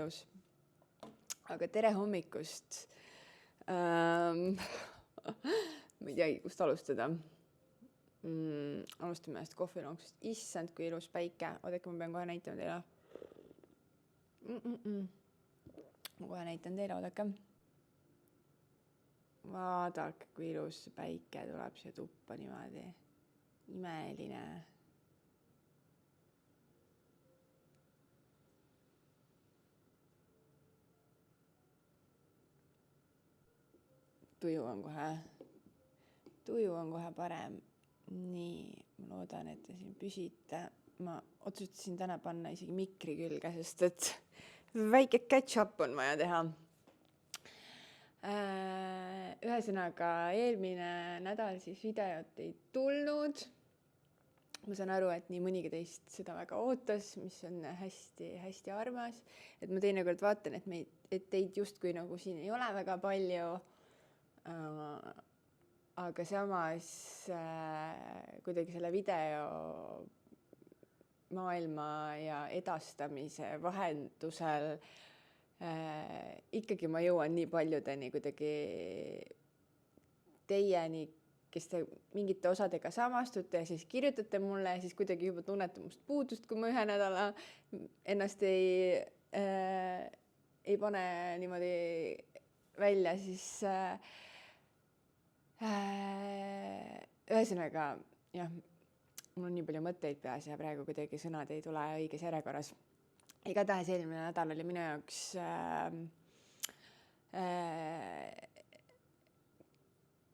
ilus. Aga tere hommikust. Ma ei teagi, kust alustada. Alustame ühest kohvilooksust. Issand, kui ilus päike. Oodake, ma pean kohe näitama teile. Ma kohe näitan teile, oodake. Vaadake, kui ilus päike tuleb siia tuppa niimoodi. Imeline. Tuju on kohe parem. Nii, ma loodan, et te siin püsite. Ma otsustasin täna panna isegi mikri külge, sest et väike catch-up on vaja teha. Ühesõnaga, eelmine nädal siis videot ei tulnud. Ma saan aru, et nii mõnigi teist seda väga ootas, mis on hästi, hästi armas. Et ma teinekord vaatan, et teid justkui nagu siin ei ole väga palju. Aga samas kuidagi selle video maailma ja edastamise vahendusel ikkagi ma jõuan nii paljudeni kuidagi teieni, kes te mingite osadega samastute ja siis kirjutate mulle ja siis kuidagi juba tunnete must puudust, kui ma ühe nädala ennast ei pane niimoodi välja, siis ühesõnaga, jah, mul on nii palju mõtteid peas ja praegu kuidagi sõnad ei tule õiges järjekorras. Igatahes eelmine nädal oli minu jaoks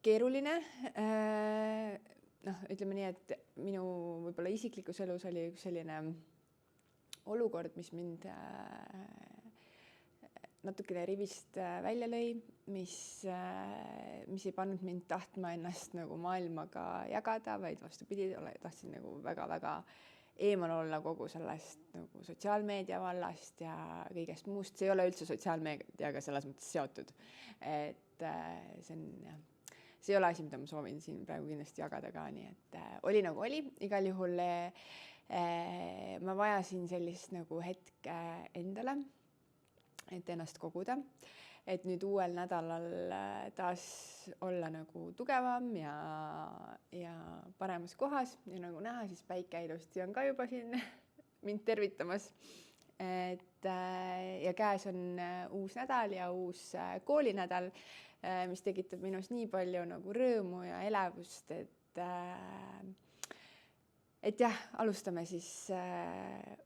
keeruline. Ütleme nii, et minu võib-olla isiklikus elus oli üks selline olukord, mis mind natukene rivist välja lõi, mis ei pannud mind tahtma ennast nagu maailmaga jagada, vaid vastupidi, tahtsin nagu väga-väga eemal olla kogu sellest nagu sotsiaalmeedia vallast ja kõigest muust. See ei ole üldse sotsiaalmeediaga selles mõttes seotud. Et see ei ole asi, mida ma soovin siin praegu kindlasti jagada ka, nii et oli nagu oli. Igal juhul ma vajasin sellist nagu hetke endale, et ennast koguda, et nüüd uuel nädalal taas olla nagu tugevam ja paremas kohas ja nagu näha, siis päike ilusti on ka juba siin mind tervitamas. Ja käes on uus nädal ja uus koolinädal, mis tekitab minus nii palju nagu rõõmu ja elevust, et jah, alustame siis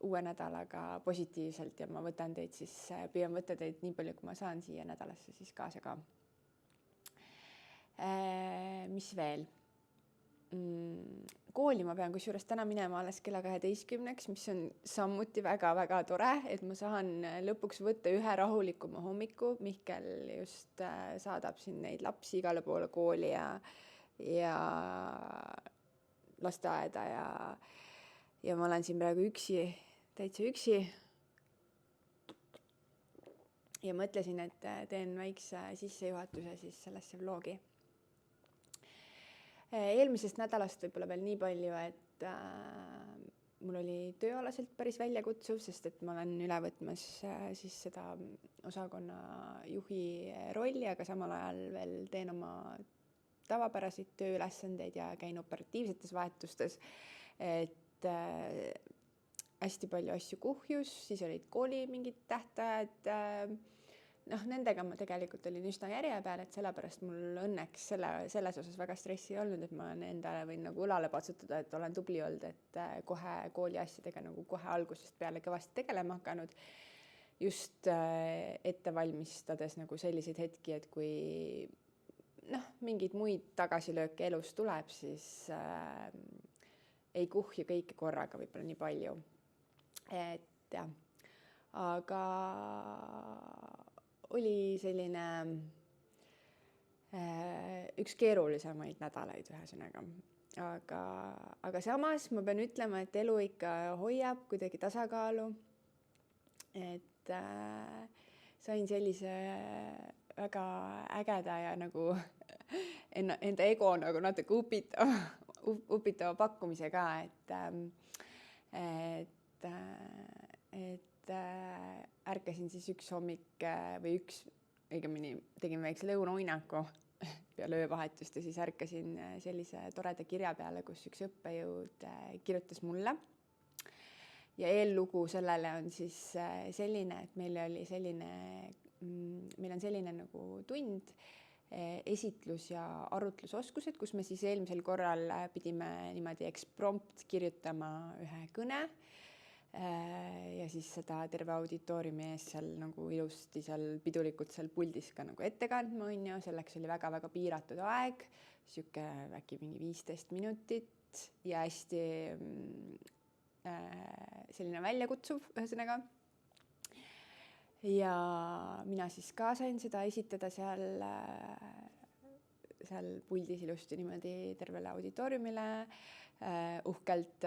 uue nädalaga positiivselt ja ma võtan teid siis, püüan võtta teid nii palju, kui ma saan siia nädalasse siis kaasa ka. Mis veel? Kooli ma pean kusjuures täna minema alles kella 12, mis on sammuti väga-väga tore, et ma saan lõpuks võtta ühe rahulikuma hommiku. Mihkel just saadab siin neid lapsi igale poole kooli ja lasteaeda ja ma olen siin praegu täitsa üksi. Ja mõtlesin, et teen väikse sissejuhatuse siis sellesse vlogi. Eelmisest nädalast võib-olla veel nii palju, et mul oli tööalaselt päris väljakutsuv, sest et ma olen üle võtmas siis seda osakonna juhi rolli, aga samal ajal veel teen oma tavapäraseid tööülesandeid ja käin operatiivsetes vahetustes, et hästi palju asju kuhjus, siis olid kooli mingid tähtajad, nendega ma tegelikult olin üsna järje peal, et sellepärast mul õnneks selles osas väga stressi ei olnud, et ma endale võin nagu õlale patsutada, et olen tubli olnud, et kohe kooli asjadega nagu kohe algusest peale kõvasti tegelema hakanud, just ette valmistades nagu selliseid hetki, et kui mingeid muid tagasilööke elus tuleb, siis ei kuhju kõike korraga võib-olla nii palju. Et jah, aga oli selline üks keerulisemaid nädalaid ühesõnaga. Aga samas ma pean ütlema, et elu ikka hoiab kuidagi tasakaalu, et sain sellise väga ägeda ja nagu enda ego nagu natuke upitava pakkumise ka, et ärkasin siis üks hommik õigemini tegin väikse lõunauinaku peale öövahetust ja siis ärkasin sellise toreda kirja peale, kus üks õppejõud kirjutas mulle. Ja eellugu sellele on siis selline, et meil on selline nagu tund, esitlus- ja arutlusoskused, kus me siis eelmisel korral pidime niimoodi eksprompt kirjutama ühe kõne ja siis seda terve auditooriumi ees seal nagu ilusti seal pidulikult seal puldis ka nagu ette kandma, on ju, selleks oli väga-väga piiratud aeg, sihuke äkki mingi 15 minutit ja hästi selline väljakutsuv ühesõnaga. Ja mina siis ka sain seda esitada seal puldis ilusti niimoodi tervele auditooriumile uhkelt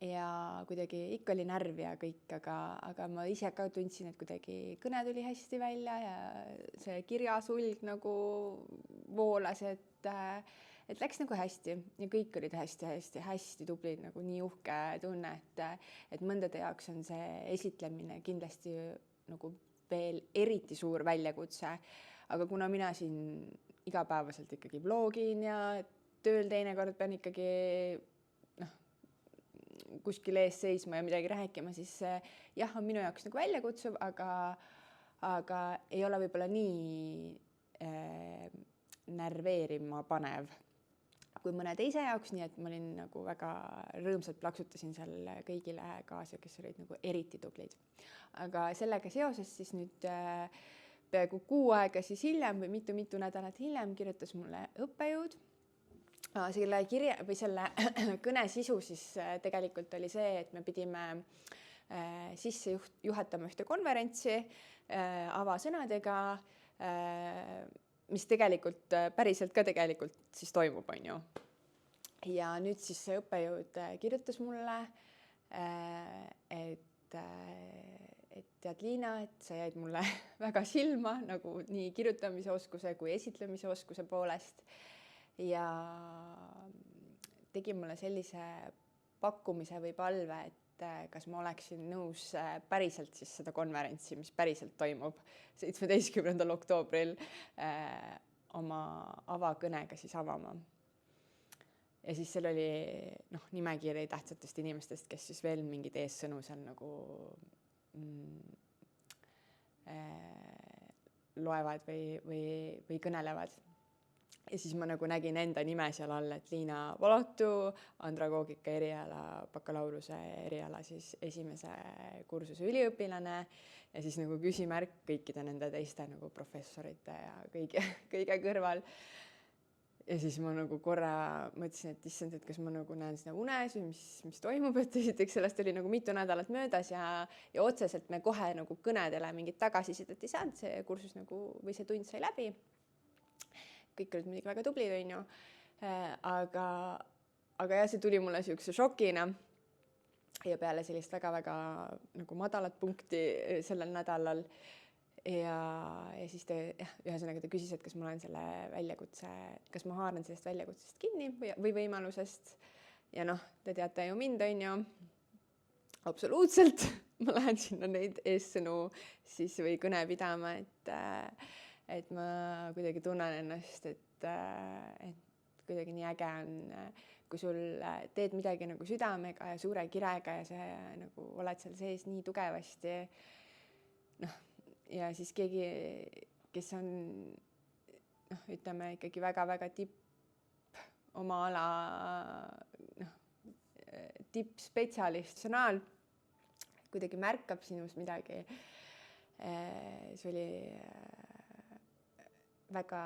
ja kuidagi ikka oli närv ja kõik, aga ma ise ka tundsin, et kuidagi kõne tuli hästi välja ja see kirjasulg nagu voolas, et läks nagu hästi ja kõik olid hästi tublid, nagu nii uhke tunne, et mõndade jaoks on see esitlemine kindlasti nagu veel eriti suur väljakutse, aga kuna mina siin igapäevaselt ikkagi blogin ja tööl teinekord pean ikkagi kuskil ees seisma ja midagi rääkima, siis jah, on minu jaoks nagu väljakutsuv, aga ei ole võib-olla nii närveerima panev kui mõne teise jaoks, nii et ma olin nagu väga rõõmsalt plaksutasin seal kõigile kaasa, kes olid nagu eriti tublid. Aga sellega seoses siis nüüd peaaegu kuu aega siis hiljem või mitu nädalat hiljem kirjutas mulle õppejõud. Selle kirja või selle kõne sisu siis tegelikult oli see, et me pidime sisse juhatama ühte konverentsi avasõnadega, mis tegelikult päriselt ka tegelikult siis toimub, on ju. Ja nüüd siis see õppejõud kirjutas mulle, et tead, Liina, et sa jäid mulle väga silma nagu nii kirjutamise oskuse kui esitlemise oskuse poolest. Ja tegi mulle sellise pakkumise või palve, et kas ma oleksin nõus päriselt siis seda konverentsi, mis päriselt toimub 17. oktoobril oma avakõnega siis avama. Ja siis seal oli nimekiri tähtsatest inimestest, kes siis veel mingid eessõnu seal nagu loevad või kõnelevad. Ja siis ma nagu nägin enda nime seal all, et Liina Volotu, andragoogika eriala, bakalaureuse eriala siis esimese kursuse üliõpilane ja siis nagu küsimärk kõikide nende teiste nagu professorite ja kõige kõrval. Ja siis ma nagu korra mõtlesin, et issand, et kas ma nagu näen seda unes või mis toimub, et esiteks sellest oli nagu mitu nädalat möödas ja otseselt me kohe nagu kõnedele mingit tagasisidet ei saanud, see kursus nagu või see tund sai läbi. Kõik olid muidugi väga tublid, on ju. Aga jah, see tuli mulle niisuguse šokina ja peale sellist väga-väga nagu madalat punkti sellel nädalal. Ja siis ühesõnaga ta küsis, et kas ma olen selle väljakutse, kas ma haaran sellest väljakutsest kinni või võimalusest. Ja te teate ju mind, on ju. Absoluutselt. Ma lähen sinna neid eessõnu siis või kõne pidama, et ma kuidagi tunnen ennast, et kuidagi nii äge on, kui sul teed midagi nagu südamega ja suure kirega ja see nagu oled seal sees nii tugevasti. Ja siis keegi, kes on ütleme ikkagi väga-väga oma ala tippspetsialist, kuidagi märkab sinus midagi. See oli väga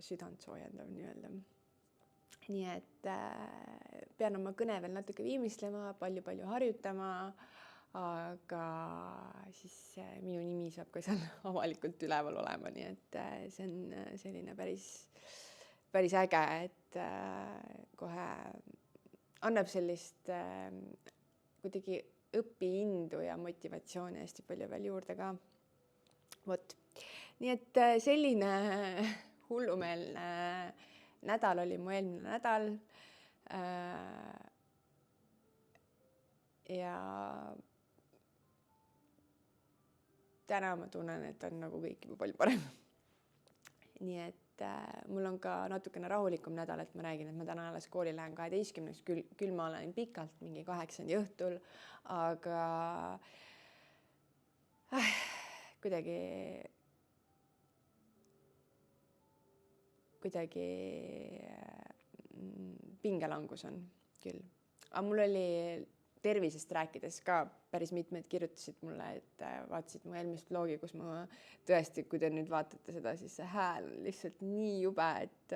südantsoojendav nii-öelda. Nii et pean oma kõne veel natuke viimistlema, palju harjutama, aga siis minu nimi saab ka seal avalikult üleval olema, nii et see on selline päris äge, et kohe annab sellist kuidagi õpiindu ja motivatsiooni hästi palju veel juurde ka. Vot. Nii et selline hullumeelne nädal oli mu eelmine nädal. ja täna ma tunnen, et on nagu kõik juba palju parem. Nii et mul on ka natukene rahulikum nädal, et ma räägin, et ma täna alles kooli lähen 12, küll ma olen pikalt mingi 8 õhtul, aga kuidagi pingelangus on küll. Aga mul oli tervisest rääkides ka päris mitmed kirjutasid mulle, et vaatasid mu eelmist vlogi, kus ma tõesti, kui te nüüd vaatate seda, siis see hääl on lihtsalt nii jube, et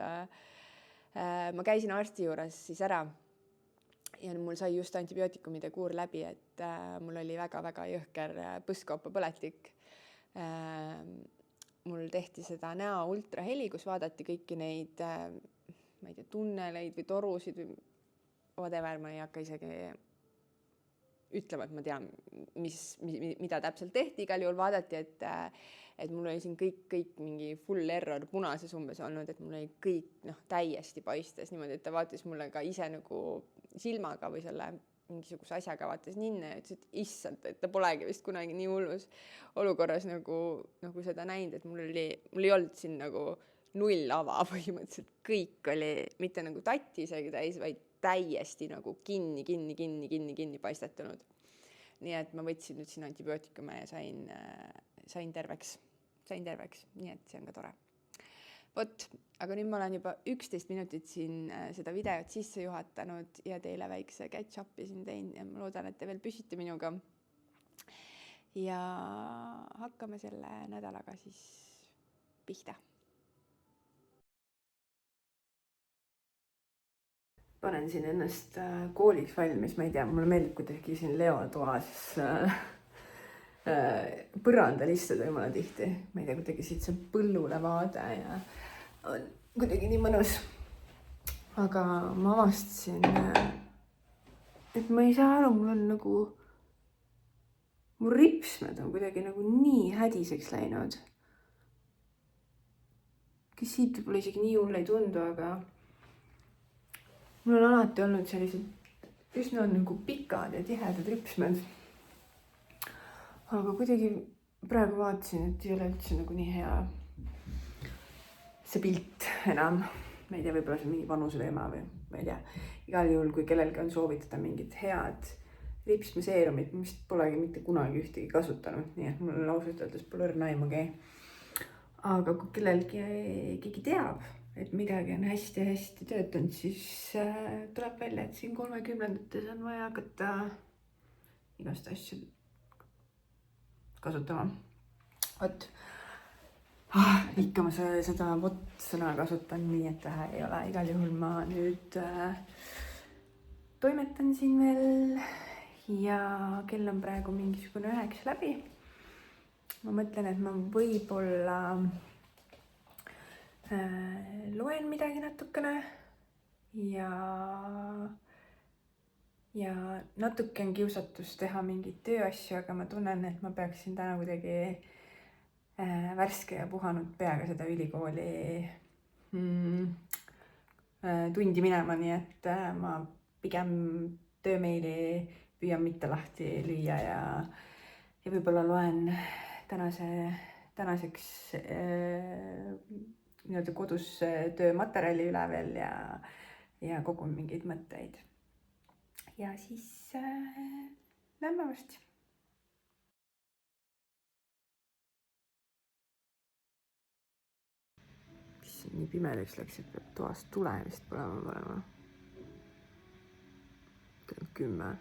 ma käisin arsti juures siis ära ja mul sai just antibiootikumide kuur läbi, et mul oli väga-väga jõhker põskkooppapõletik. Mul tehti seda näo ultraheli, kus vaadati kõiki neid, ma ei tea, tunneleid või torusid või whatever, ma ei hakka isegi ütlema, et ma tean, mida täpselt tehti. Igal juhul vaadati, et mul oli siin kõik mingi full error punases umbes olnud, et mul oli kõik täiesti paistes niimoodi, et ta vaatas mulle ka ise nagu silmaga või selle mingisuguse asjaga vaatas ninna ja ütles, et issand, et ta polegi vist kunagi nii hullus olukorras nagu seda näinud, et mul ei olnud siin nagu 0 ava põhimõtteliselt. Kõik oli mitte nagu tatti isegi täis, vaid täiesti nagu kinni paistetanud. Nii et ma võtsin nüüd siin antibiootikume ja sain terveks. Nii et see on ka tore. Vot, aga nüüd ma olen juba 11 minutit siin seda videot sisse juhatanud ja teile väikse catch-upi siin tein ja ma loodan, et te veel püsite minuga. Ja hakkame selle nädalaga siis pihta. Panen siin ennast kooliks valmis, ma ei tea, mulle meeldib kuidagi siin Leo toas põrandal istuda jumala tihti. Ma ei tea, kuidagi siit see põllule vaade ja on kuidagi nii mõnus. Aga ma avastasin, et ma ei saa aru, mul on nagu, mu ripsmed on kuidagi nagu nii hädiseks läinud. Kes siit võib-olla isegi nii hull ei tundu, aga mul on alati olnud sellised üsna nagu pikad ja tihedad ripsmed. Aga kuidagi praegu vaatasin, et ei ole üldse nagu nii hea see pilt enam. Ma ei tea, võib-olla see mingi vanuseteema või ma ei tea. Igal juhul, kui kellelgi on soovitada mingit head ripsmeseerumit, mis polegi mitte kunagi ühtegi kasutanud, nii et mul ausalt öeldes pole õrna aimugi. Aga kui kellelgi keegi teab, et midagi on hästi töötanud, siis tuleb välja, et siin 30-ndates on vaja hakata igast asju kasutama. Vot. Ikka ma seda sõna kasutan nii, et ei ole. Igal juhul ma nüüd toimetan siin veel ja kell on praegu mingisugune 9 läbi. Ma mõtlen, et ma võib-olla loen midagi natukene ja natuke on kiusatus teha mingit tööasju, aga ma tunnen, et ma peaksin täna kuidagi värske ja puhanud peaga seda ülikooli tundi minema, nii et ma pigem töömeili püüan mitte lahti lüüa ja võib-olla loen tänaseks nii-öelda kodus töömaterjali üle veel ja kogun mingeid mõtteid. Ja siis lähme varsti. Nii pimedaks läks, et peab toast tule vist põlema panema. 10.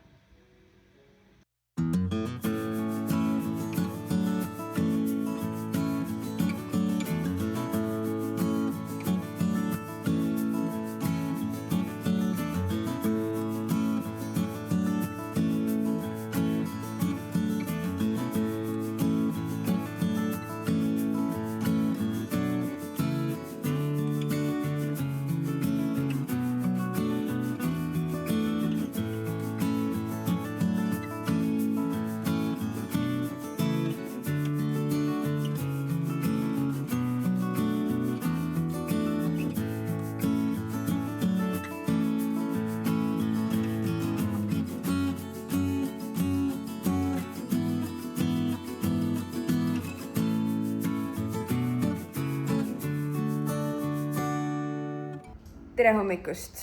tere hommikust,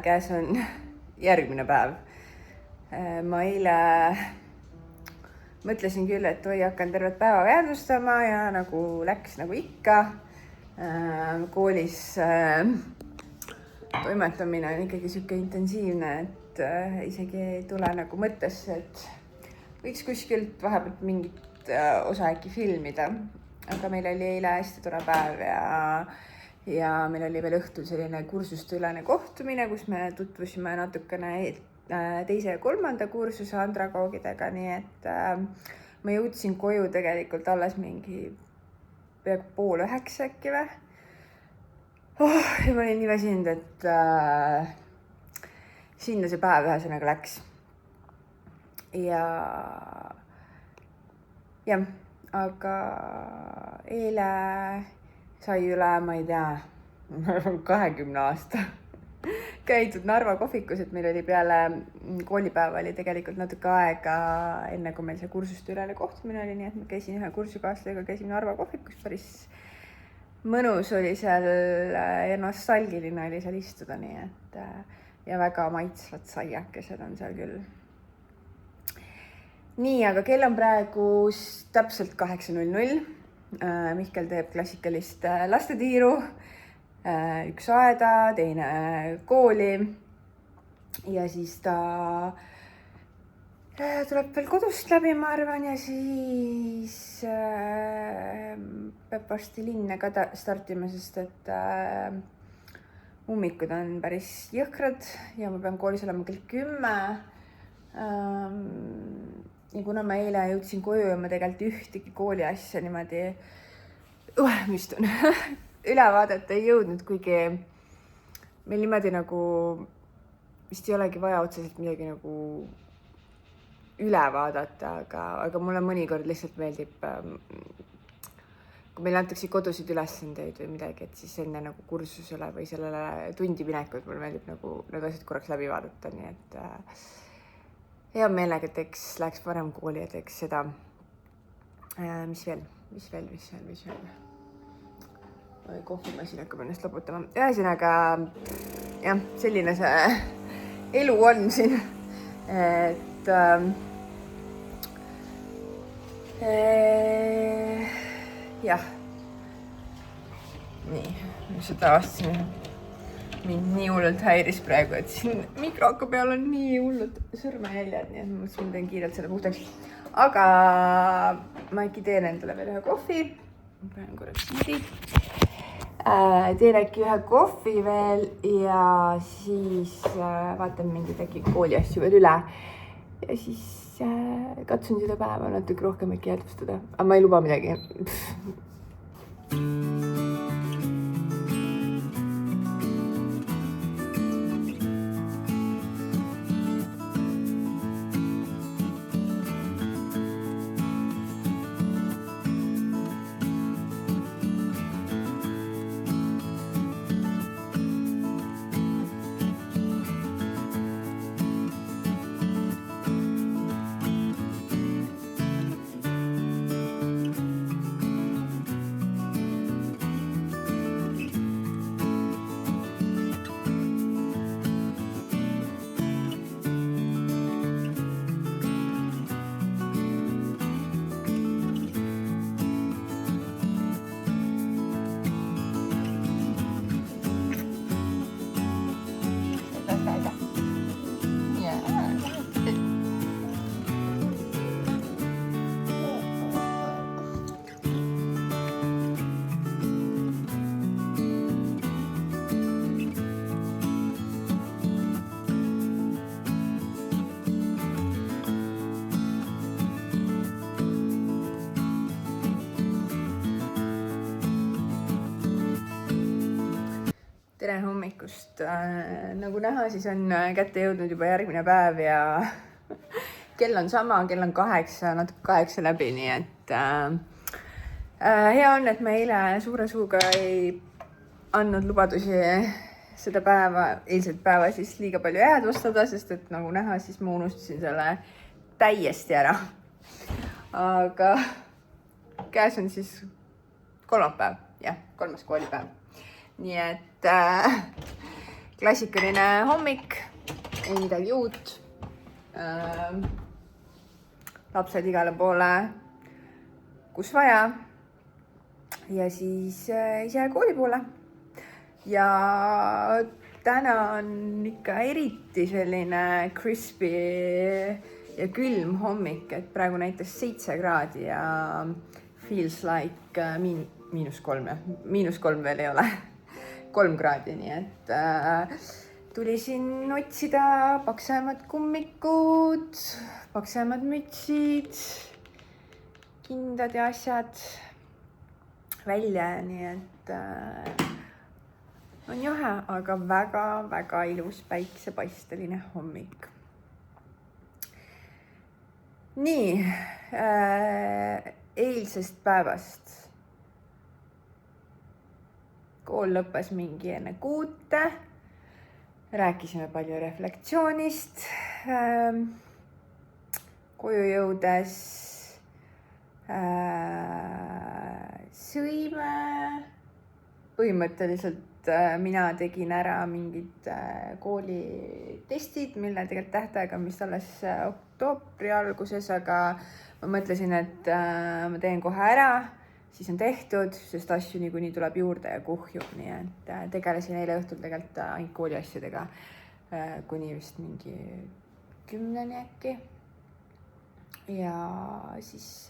käes on järgmine päev. Ma eile mõtlesin küll, et oi, hakkan tervet päeva jäädvustama ja nagu läks nagu ikka. Koolis toimetamine on ikkagi sihuke intensiivne, et isegi ei tule nagu mõttesse, et võiks kuskilt vahepealt mingit osa äkki filmida. Aga meil oli eile hästi tore päev ja meil oli veel õhtul selline kursusteülene kohtumine, kus me tutvusime natukene teise ja kolmanda kursuse andragoogidega, nii et ma jõudsin koju tegelikult alles mingi peaaegu 8:30 äkki või. Ja ma olin nii väsinud, et sinna see päev ühesõnaga läks. Jah, aga eile sai üle, ma ei tea, 20 aasta käidud Narva kohvikus, et meil oli peale koolipäeva oli tegelikult natuke aega, enne kui meil see kursuste ülene kohtumine oli, nii et ma käisin ühe kursukaaslasega, käisin Narva kohvikus, päris mõnus oli seal ja nostalgiline oli seal istuda, nii et ja väga maitsvad saiakesed on seal küll. Nii, aga kell on praegu täpselt 8:00. Mihkel teeb klassikalist lastetiiru, üks aeda, teine kooli ja siis ta tuleb veel kodust läbi, ma arvan, ja siis peab varsti linna ka startima, sest et ummikud on päris jõhkrad ja ma pean koolis olema kell 10. Ja kuna ma eile jõudsin koju ja ma tegelikult ühtegi kooli asja niimoodi üle vaadata ei jõudnud, kuigi meil niimoodi nagu vist ei olegi vaja otseselt midagi nagu üle vaadata, aga mulle mõnikord lihtsalt meeldib, kui meil antakse kodusid ülesandeid või midagi, et siis enne nagu kursusele või sellele tundi minekut mulle meeldib nagu need asjad korraks läbi vaadata, nii et hea meelega läheks varem kooli ja teeks seda. Mis veel? Kohvimasin hakkab ennast loputama. Ühesõnaga, jah, selline see elu on siin. Et jah. Nii, seda avastasin. Mind nii hullult häiris praegu, et siin mikroaka peal on nii hullud sõrmejäljed, nii et ma mõtlesin, ma teen kiirelt selle puhtaks. Aga ma äkki teen endale veel ühe kohvi. Ma panen korraks siidi. Teen äkki ühe kohvi veel ja siis vaatan mingid äkki kooli asju veel üle. Ja siis katsun seda päeva natuke rohkem äkki jäädvustada. Aga ma ei luba midagi. Tere hommikust. Nagu näha, siis on kätte jõudnud juba järgmine päev ja kell on sama, kell on 8, natuke 8 läbi, nii et hea on, et me eile suure suuga ei andnud lubadusi seda päeva, eilset päeva siis liiga palju jäädvustada, sest et nagu näha, siis ma unustasin selle täiesti ära. Aga käes on siis kolmapäev, jah, 3. koolipäev. nii et klassikaline hommik, ei midagi uut. Lapsed igale poole, kus vaja. Ja siis ise kooli poole. Ja täna on ikka eriti selline crispy ja külm hommik, et praegu näitas 7 kraadi ja feels like -3 ja -3 veel ei ole, 3 kraadi, nii et tuli siin otsida paksemad kummikud, paksemad mütsid, kindad ja asjad välja, nii et on jahe, aga väga-väga ilus päiksepaisteline hommik. Nii, eilsest päevast. Kool lõppes mingi enne 6. Rääkisime palju reflektsioonist. Koju jõudes sõime. Põhimõtteliselt mina tegin ära mingid koolitestid, mille tegelikult tähtaega on vist alles oktoobri alguses, aga ma mõtlesin, et ma teen kohe ära, siis on tehtud, sest asju niikuinii tuleb juurde ja kuhjub, nii et tegelesin eile õhtul tegelikult ainult kooli asjadega kuni vist mingi 10 äkki. Ja siis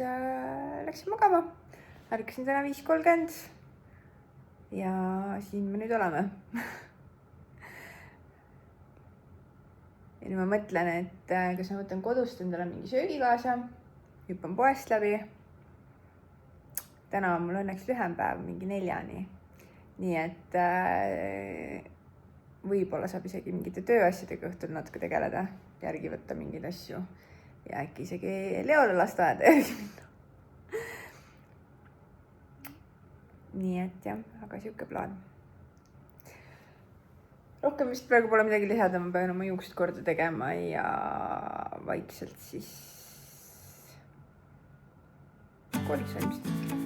läksin magama, ärkasin täna 5:30. Ja siin me nüüd oleme. Ja nüüd ma mõtlen, et kas ma võtan kodust endale mingi söögi kaasa, hüppan poest läbi. Täna on mul õnneks lühem päev, mingi 4-ni. Nii et võib-olla saab isegi mingite tööasjadega õhtul natuke tegeleda, järgi võtta mingeid asju ja äkki isegi Leole lasteaeda järgi minna. Nii et jah, aga siuke plaan. Rohkem vist praegu pole midagi lisada, ma pean oma juuksed korda tegema ja vaikselt siis kooliks valmistada.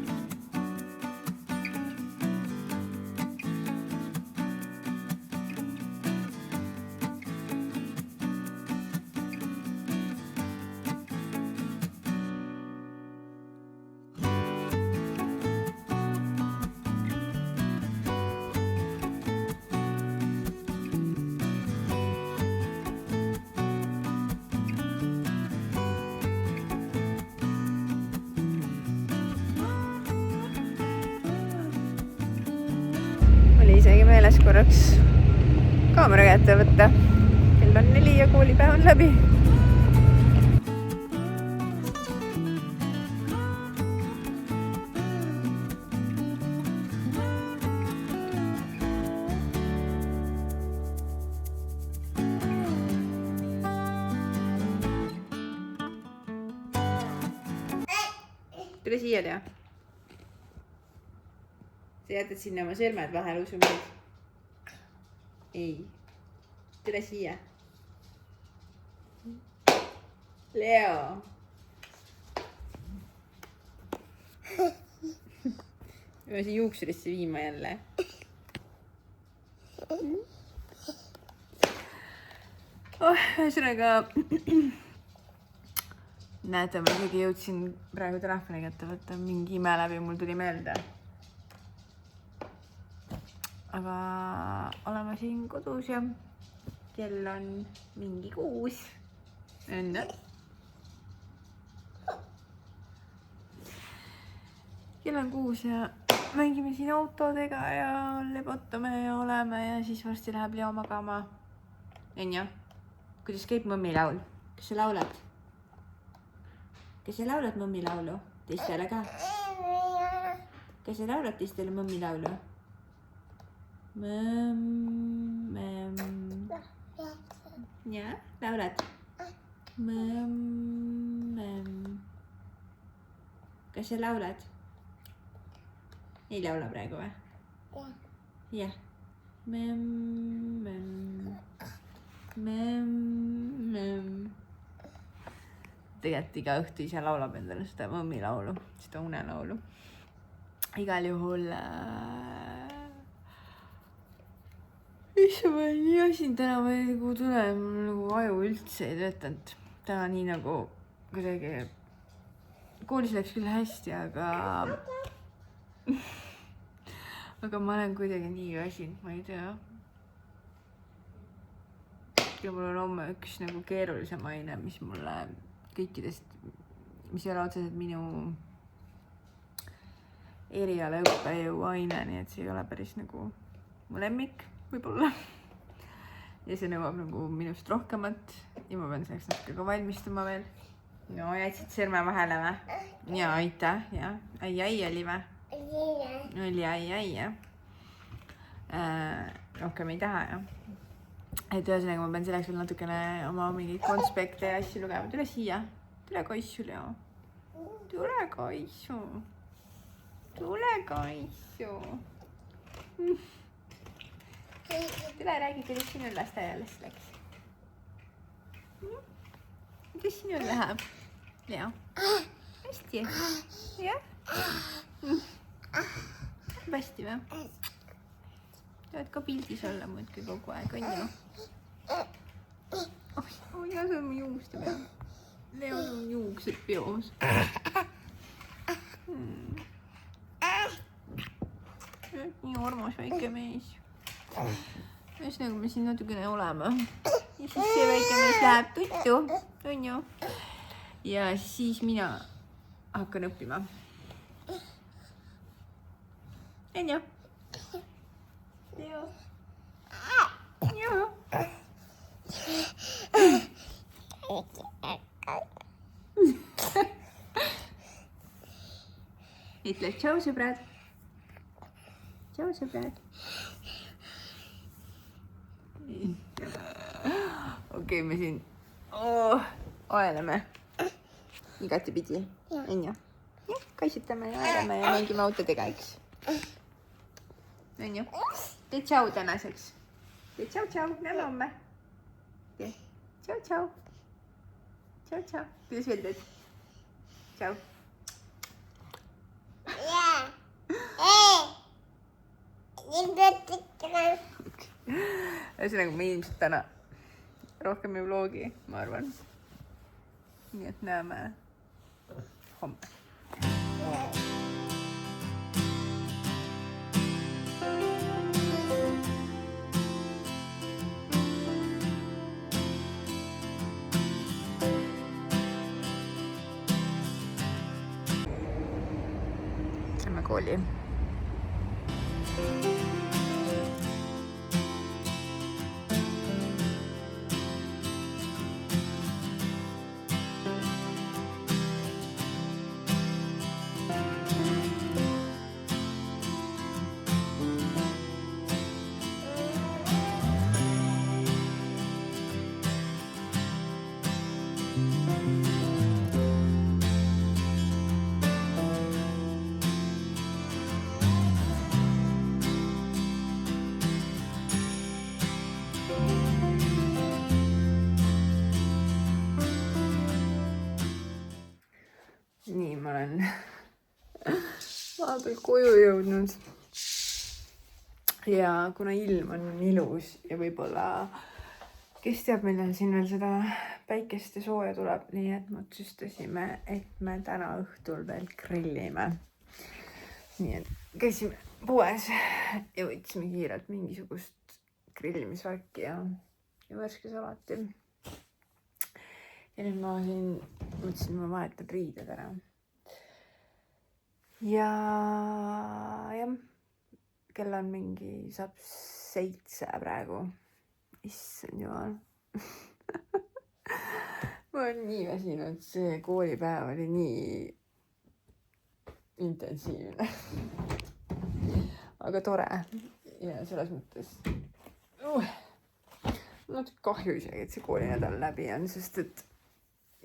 Isegi meeles korraks kaamera kätte võtta. Kell on 4 ja koolipäev on läbi. Tule siia, Lea. Sa jätad sinna oma sõrmed vahel usumeid. Ei. Tule siia. Leo. Ma siin juuksurisse viima jälle. Ühesõnaga näete, ma isegi jõudsin praegu telefoni kätte võtta, mingi ime läbi mul tuli meelde. Aga oleme siin kodus ja kell on mingi 6. Enne. Kell on 6 ja mängime siin autodega ja lebotame ja oleme ja siis varsti läheb Leo magama. Enja, kuidas käib mõmmi laul? Kas sa laulad? Kas sa laulad mõmmi laulu? Teistele ka? Kas sa laulad teistele mõmmi laulu? Ja, laulad? Kas sa laulad? Ei laula praegu või? Jah. Tegelikult iga õhtu ise laulab endale seda mõmmi laulu, seda unelaulu. Igal juhul issand, ma olen nii väsinud täna, ma ei tea, kuhu tunnen, mul nagu aju üldse ei töötanud. Täna nii nagu kuidagi, koolis läks küll hästi, aga ma olen kuidagi nii väsinud, ma ei tea. Ja mul on homme üks nagu keerulisem aine, mis mulle kõikidest, mis ei ole otseselt minu eriala õppejõu aine, nii et see ei ole päris nagu mu lemmik võib-olla. Ja see nõuab nagu minust rohkemat ja ma pean selleks natuke ka valmistuma veel. No jätsid sõrme vahele või? Ja aitäh, ja. Ai oli või? Oli ai, jah. Rohkem ei taha, jah. Et ühesõnaga ma pean selleks veel natukene oma mingeid konspekte ja asju lugema. Tule siia. Tule kaissu, Leo. Tule kaissu. Tule kaissu. Tule räägi, kuidas sinul lasteaiales läks. Kuidas sinul läheb, Leo? Hästi? Jah? Hästi või? Tahad ka pildis olla muudki kogu aeg, on ju? Oh, ja see on mu juuste peal. Leo, sul on juuksed peos. Nii armas väike mees. Ühesõnaga me siin natukene oleme. Ja siis see väike mees läheb tuttu, on ju? Ja siis mina hakkan õppima. On ju? Leo. Joo. Ütle tšau, sõbrad. Tšau, sõbrad. Okei, me siin oeleme igatepidi, on ju? Jah, kaisutame ja oeleme ja mängime autodega, eks? On ju? Tee tšau tänaseks. Tee tšau, näeme homme. Tee tšau. Tšau. Kuidas veel teed? Tšau. Ühesõnaga me ilmselt täna rohkem ei vlogi, ma arvan. Nii et näeme homme. Lähme kooli. Nii, ma olen vahepeal koju jõudnud ja kuna ilm on ilus ja võib-olla kes teab, millal siin veel seda päikest ja sooja tuleb, nii et me otsustasime, et me täna õhtul veel grillime. Nii et käisime poes ja võtsime kiirelt mingisugust grillimisvärki ja värske salati. Ja nüüd ma siin mõtlesin, ma vahetan riided ära. Ja jah, kell on saab 7 praegu. Issand jumal. Ma olen nii väsinud, see koolipäev oli nii intensiivne. Aga tore. Ja selles mõttes natuke kahju isegi, et see koolinädal läbi on, sest et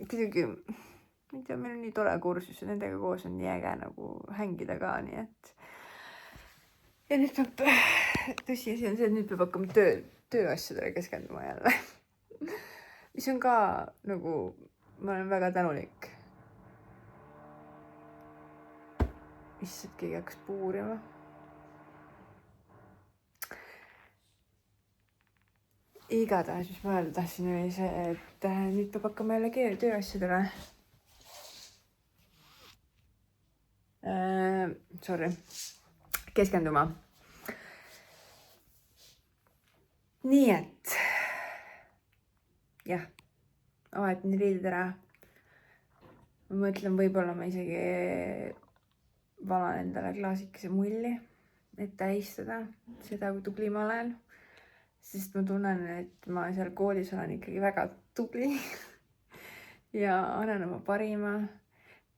kuidagi, ma ei tea, meil on nii tore kursus ja nendega koos on nii äge nagu hängida ka, nii et ja nüüd peab, tõsiasi on see, et nüüd peab hakkama tööasjadele keskenduma jälle. Mis on ka nagu, ma olen väga tänulik. Issand, keegi hakkas puurima. igatahes, mis ma öelda tahtsin, oli see, et nüüd peab hakkama jälle tööasjadele. Sorry, keskenduma. Nii et jah, vahetan riided ära. Ma mõtlen, võib-olla ma isegi valan endale klaasikese mulli, et tähistada seda, kui tubli ma olen. Sest ma tunnen, et ma seal koolis olen ikkagi väga tubli ja annan oma parima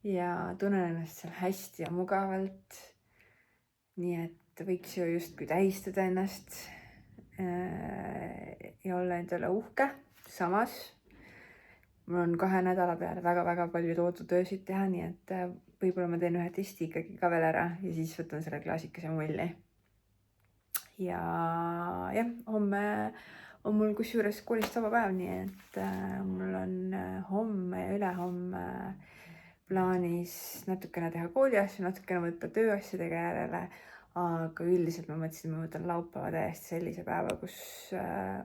ja tunnen ennast seal hästi ja mugavalt. Nii et võiks ju justkui tähistada ennast ja olla endale uhke. Samas mul on 2 nädala peale väga-väga palju töösid teha, nii et võib-olla ma teen ühe testi ikkagi ka veel ära ja siis võtan selle klaasikese mulli. Ja jah, homme on mul kusjuures koolist vaba päev, nii et mul on homme ja ülehomme plaanis natukene teha kooliasju, natukene võtta tööasjadega järele, aga üldiselt ma mõtlesin, et ma võtan laupäeva täiesti sellise päeva, kus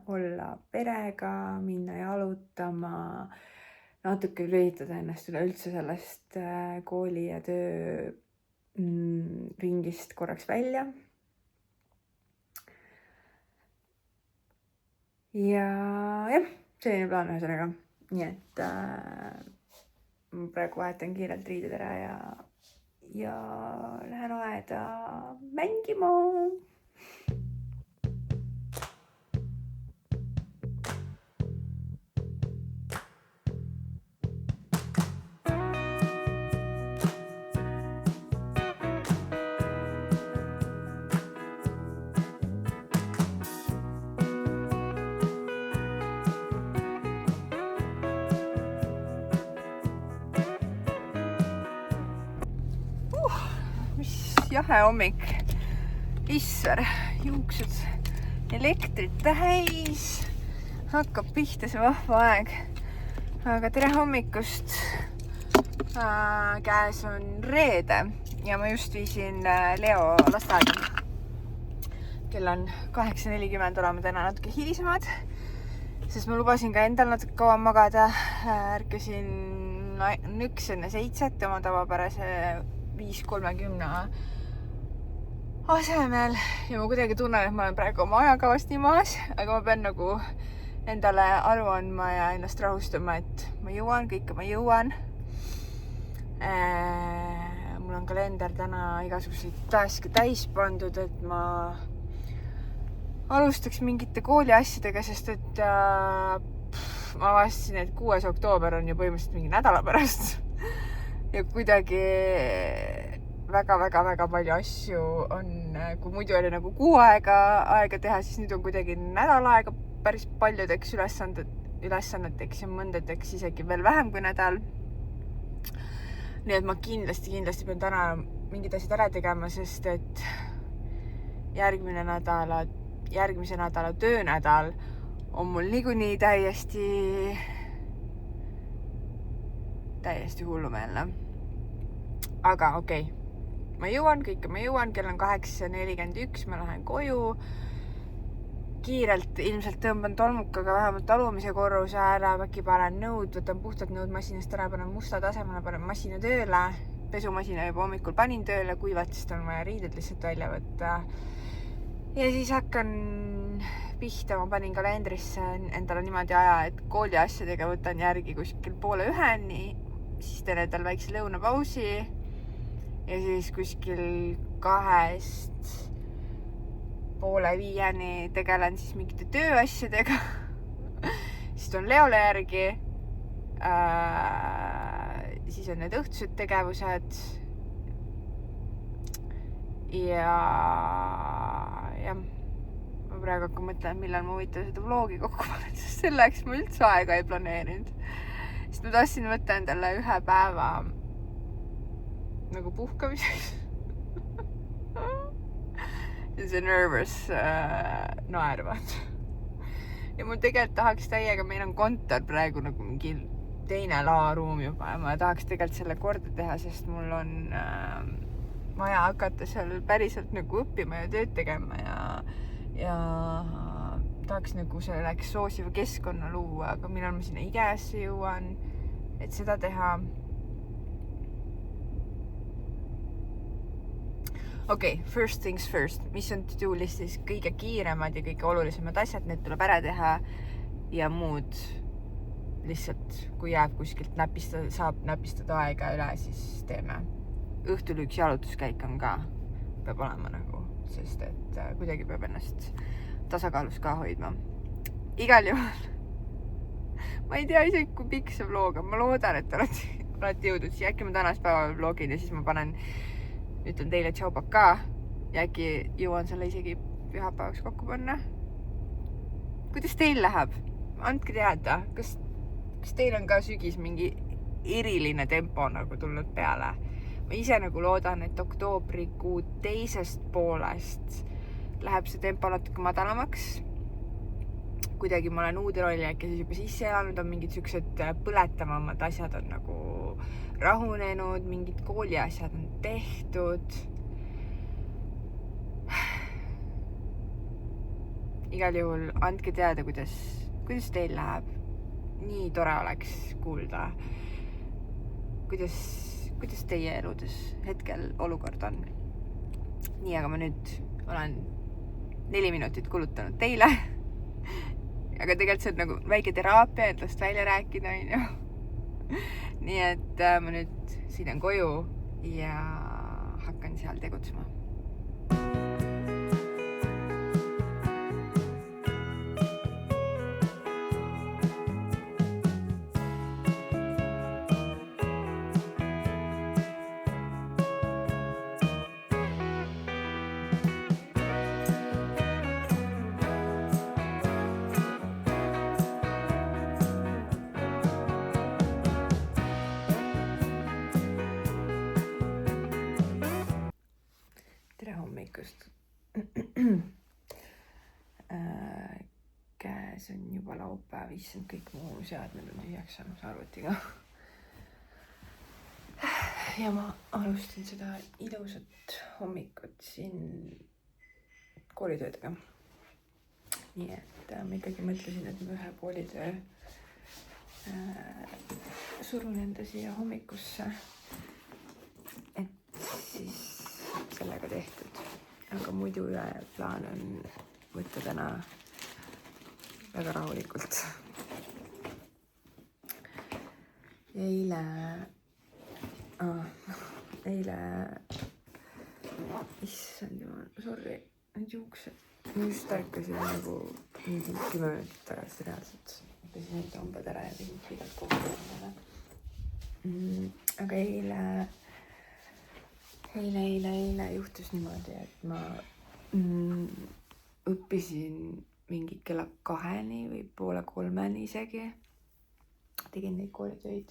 olla perega, minna jalutama, natuke lülitada ennast üleüldse sellest kooli ja töö ringist korraks välja. Ja jah, selline plaan ühesõnaga. Nii et ma praegu vahetan kiirelt riided ära ja lähen aeda mängima. Jahe hommik, isver, juuksed elektrit täis, hakkab pihta see vahva aeg, aga tere hommikust. Käes on reede ja ma just viisin Leo lasteaeda. Kell on 8:40, oleme täna natuke hilisemad, sest ma lubasin ka endal natuke kaua magada. Ärkasin nüks enne 7 oma tavapärase 5:30 asemel ja ma kuidagi tunnen, et ma olen praegu oma ajakavast nii maas, aga ma pean nagu endale aru andma ja ennast rahustama, et ma jõuan, kõike ma jõuan. Mul on kalender täna igasuguseid taske täis pandud, et ma alustaks mingite kooliasjadega, sest et ma avastasin, et 6. oktoober on ju põhimõtteliselt mingi nädala pärast ja kuidagi väga palju asju on, kui muidu oli nagu kuu aega teha, siis nüüd on kuidagi nädal aega päris paljudeks ülesanneteks ja mõndadeks isegi veel vähem kui nädal. Nii et ma kindlasti pean täna mingid asjad ära tegema, sest et järgmise nädala töönädal on mul niikuinii täiesti hullumeelne. Aga okei. Ma jõuan, kell on 8:41, ma lähen koju. Kiirelt ilmselt tõmban tolmukaga vähemalt alumise korruse ära, äkki panen nõud, võtan puhtad nõud masinast ära, panen musta tasemele, panen masina tööle. Pesumasina juba hommikul panin tööle, kuivatist on vaja riided lihtsalt välja võtta. Ja siis hakkan pihta, ma panin kalendrisse endale niimoodi aja, et kooli asjadega võtan järgi kuskil 12:30, siis teen endal väikse lõunapausi. Ja siis kuskil 4:30 tegelen siis mingite tööasjadega. Siis on Leole järgi. Siis on need õhtused tegevused. Ja ma praegu hakkan mõtlema, millal ma võitan seda vlogi kokku panen, sest selleks ma üldse aega ei planeerinud. Sest ma tahtsin võtta endale ühe päeva nagu puhkamiseks. See nervous naervad. Ja mul tegelikult tahaks täiega, meil on kontor praegu nagu mingi teine laoruum juba ja ma tahaks tegelikult selle korda teha, sest mul on vaja hakata seal päriselt nagu õppima ja tööd tegema ja tahaks nagu selleks soosiva keskkonna luua, aga millal ma sinna IKEA-sse jõuan, et seda teha. Okei, first things first, mis on to-do listis kõige kiiremad ja kõige olulisemad asjad, need tuleb ära teha ja muud lihtsalt, kui jääb kuskilt saab näpistada aega üle, siis teeme. Õhtul üks jalutuskäik on ka, peab olema nagu, sest et kuidagi peab ennast tasakaalus ka hoidma. Igal juhul, ma ei tea isegi, kui pikk see vlog on, ma loodan, et olete jõudnud siia, äkki ma tänast päeva vlogin ja siis ma ütlen teile tšaubaka ja äkki jõuan selle isegi pühapäevaks kokku panna. Kuidas teil läheb? Andke teada, kas teil on ka sügis mingi eriline tempo nagu tulnud peale? Ma ise nagu loodan, et oktoobrikuu teisest poolest läheb see tempo natuke madalamaks. Kuidagi ma olen uude rolli äkki siis juba sisse elanud, on mingid siuksed põletavamad asjad on nagu rahunenud, mingid kooliasjad on tehtud. Igal juhul andke teada, kuidas teil läheb. Nii tore oleks kuulda, kuidas teie eludes hetkel olukord on. Nii, aga ma nüüd olen 4 minutit kulutanud teile. Aga tegelikult see on nagu väike teraapia, et last välja rääkida, on ju. Nii et ma nüüd sõidan koju ja hakkan seal tegutsema. Käes on juba laupäev, issand, kõik mu seadmed on tühjaks saanud arvutiga. Ja ma alustan seda ilusat hommikut siin koolitöödega. Nii et ma ikkagi mõtlesin, et ma ühe koolitöö surun enda siia hommikusse, et siis sellega tehtud. Aga muidu plaan on võtta täna väga rahulikult. Eile, issand jumal, sorry, need juuksed. Ma just ärkasin nagu 10 minutit tagasi reaalselt. Pesin enda hambad ära ja tegin kiirelt kokku. Aga eile juhtus niimoodi, et ma õppisin mingi kella 2 või poole 3 isegi. Tegin neid koolitöid.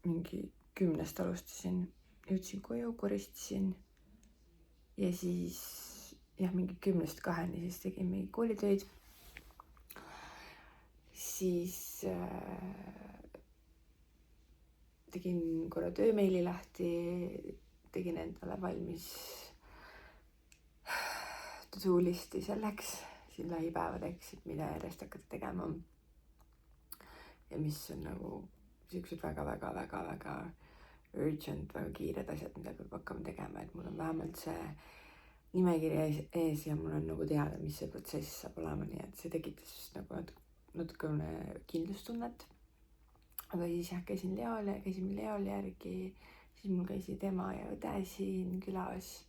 Mingi 10 alustasin, jõudsin koju, koristasin ja siis mingi 10-2 siis tegin mingi koolitöid. Siis tegin korra töömeili lahti, tegin endale valmis to-do listi selleks siin lähipäevadeks, et mida järjest hakata tegema. Ja mis on nagu siuksed väga urgent, väga kiired asjad, mida peab hakkama tegema, et mul on vähemalt see nimekiri ees ja mul on nagu teada, mis see protsess saab olema, nii et see tekitas nagu natukene kindlustunnet. Aga siis käisime Leol järgi, siis mul käisid ema ja õde siin külas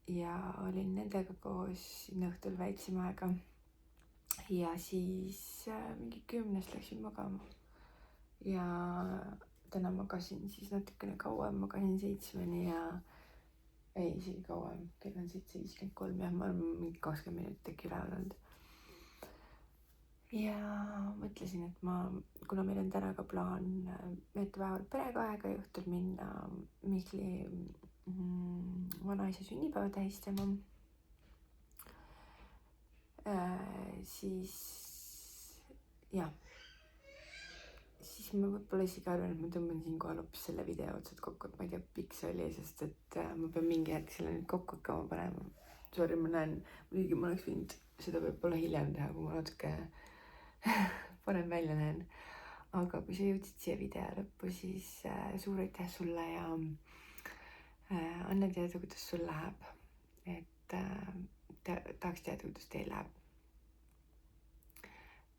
ja olin nendega koos, sinna õhtul väitsime aega ja siis mingi 10 läksin magama ja täna magasin siis natukene kauem, magasin 7 ja isegi kauem, kell on 7:53 ja ma olen mingi 20 minutit äkki üleval olnud. Ja mõtlesin, et kuna meil on täna ka plaan veeta päeval perega aega ja õhtul minna Mihkli vanaisa sünnipäeva tähistama, siis ma võib-olla isegi arvan, et ma tõmban siinkohal hoopis selle video otsad kokku, et ma ei tea, pikk see oli, sest et ma pean mingi hetk selle nüüd kokku hakkama panema, sorry, ma näen, muidugi ma oleks võinud seda võib-olla hiljem teha, kui ma natuke parem välja näen. aga kui sa jõudsid siia video lõppu, siis suur aitäh sulle ja anna teada, kuidas sul läheb. Et tahaks teada, kuidas teil läheb.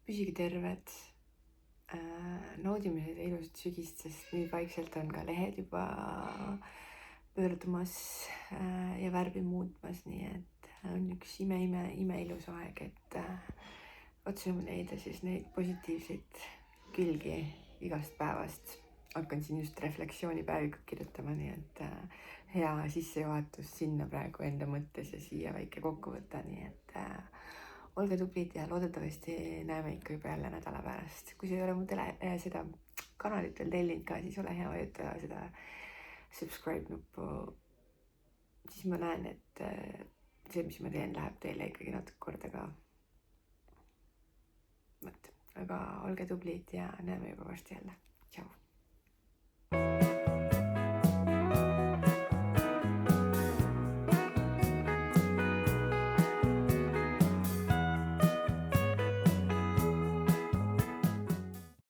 püsige terved, naudime seda ilusat sügist, sest nüüd vaikselt on ka lehed juba pöördumas ja värvi muutmas, nii et on üks imeilus aeg, et katsume leida siis neid positiivseid külgi igast päevast. hakkan siin just refleksioonipäevikut kirjutama, nii et hea sissejuhatus sinna praegu enda mõttes ja siia väike kokkuvõte, nii et olge tublid ja loodetavasti näeme ikka juba jälle nädala pärast. kui sa ei ole mu seda kanalit veel tellinud ka, siis ole hea, vajuta seda subscribe nuppu, siis ma näen, et see, mis ma teen, läheb teile ikkagi natuke korda ka. Aga olge tublid ja näeme juba varsti jälle. Tšau!